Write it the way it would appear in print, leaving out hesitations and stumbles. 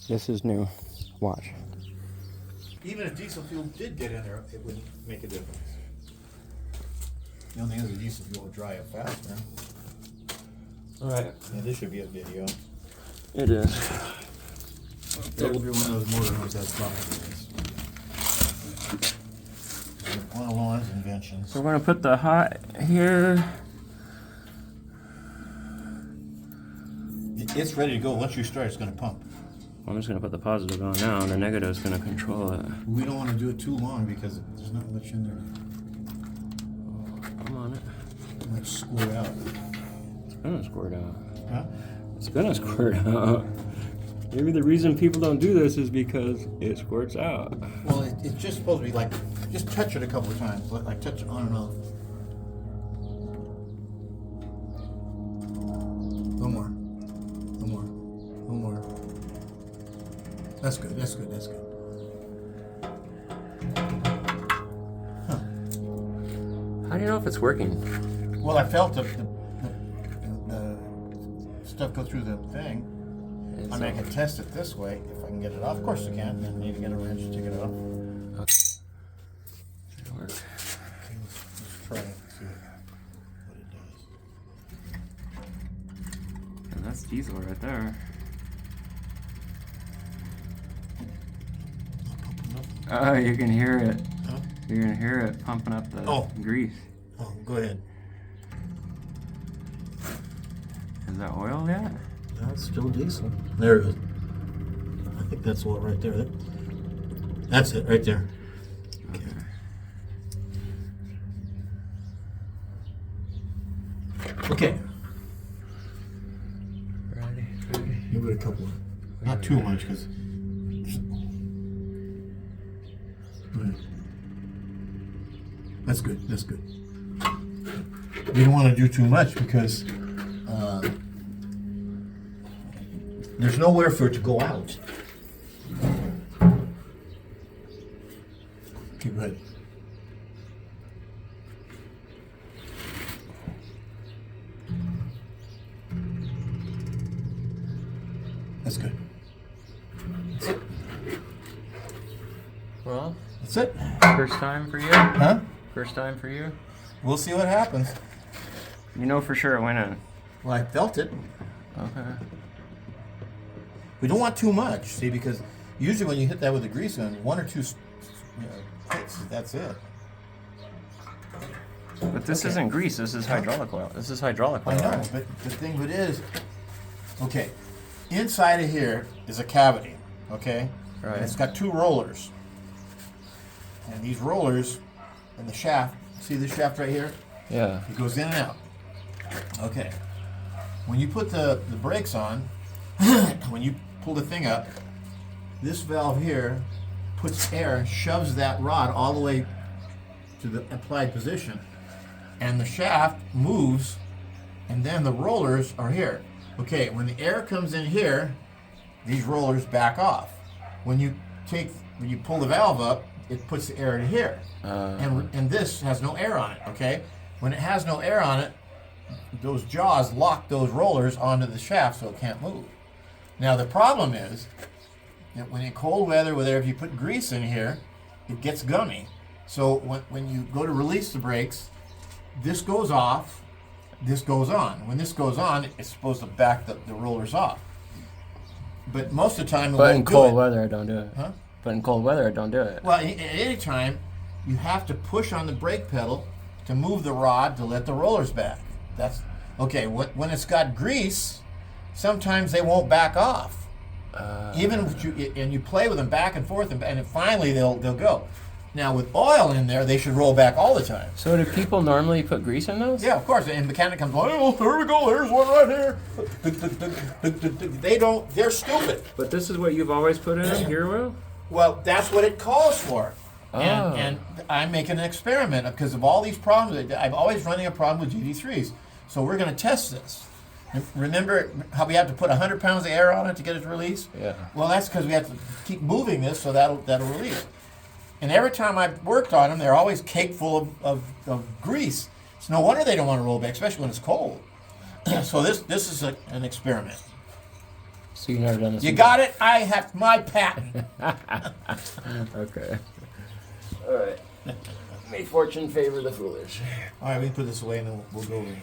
This is new. Watch. Even if diesel fuel did get in there, it wouldn't make a difference. The only thing is the diesel fuel would dry up faster. Alright. Yeah, this should be a video. It is. Every one of those motor homes has problems. One of Lauren's inventions. So we're going to put the hot here. It's ready to go. Once you start, it's going to pump. I'm just going to put the positive on now, and the negative is going to control it. We don't want to do it too long because there's not much in there. I'm on it. It might squirt out. It's going to squirt out. Huh? It's going to squirt out. Maybe the reason people don't do this is because it squirts out. Well, it's just supposed to be like, just touch it a couple of times. Like touch it on and off. One more. One more. One more. That's good. That's good. That's good. Huh. How do you know if it's working? Well, I felt the stuff go through the thing. I mean, I can test it this way if I can get it off. Of course I can. Then need to get a wrench to take it off. Okay. Should work. Okay, let's try it and see what it does. And that's diesel right there. Oh, you can hear it. Huh? You're gonna hear it pumping up the grease. Oh, go ahead. Is that oil yet? That's still diesel. There it is. I think that's what right there. That's it right there. Okay. Okay. Ready. Give it a couple. Not too much because. That's good. That's good. You don't want to do too much because there's nowhere for it to go out. Okay, good. That's good. That's it. Well, That's it. first time for you? Huh? First time for you? We'll see what happens. You know for sure it went in. Well, I felt it. Okay. We don't want too much, see, because usually when you hit that with a grease gun, one or two hits, that's it. But this isn't grease, this is hydraulic oil. This is hydraulic oil. I know, right? but the thing of it is, okay, inside of here is a cavity, okay? Right. And it's got two rollers. And these rollers and the shaft, see the shaft right here? Yeah. It goes in and out. Okay. When you put the brakes on, when you pull the thing up, this valve here puts air and shoves that rod all the way to the applied position. And the shaft moves, and then the rollers are here. Okay, when the air comes in here, these rollers back off. When you pull the valve up, it puts the air in here. And this has no air on it, okay? When it has no air on it, those jaws lock those rollers onto the shaft so it can't move. Now the problem is that when in cold weather, whether if you put grease in here, it gets gummy. So when you go to release the brakes, this goes off, this goes on. When this goes on, it's supposed to back the rollers off. But most of the time it But won't in do cold it. weather, I don't do it. Huh? But in cold weather, I don't do it. Well, at any time, you have to push on the brake pedal to move the rod to let the rollers back. That's okay. When it's got grease, sometimes they won't back off. Even if you play with them back and forth, and finally they'll go. Now with oil in there, they should roll back all the time. So do people normally put grease in those? Yeah, of course. And the mechanic comes, oh, here we go. There's one right here. They don't. They're stupid. But this is what you've always put in gear oil? Well, that's what it calls for. Oh. And I'm making an experiment because of all these problems. I'm always running a problem with DD3s. So we're going to test this. Remember how we have to put 100 pounds of air on it to get it to release? Yeah. Well, that's because we have to keep moving this so that'll release. And every time I've worked on them, they're always cake full of grease. It's no wonder they don't want to roll back, especially when it's cold. So this is an experiment. So you never done this. You got it? I have my patent. Okay. All right. May fortune favor the foolish. All right, we can put this away and then we'll go over.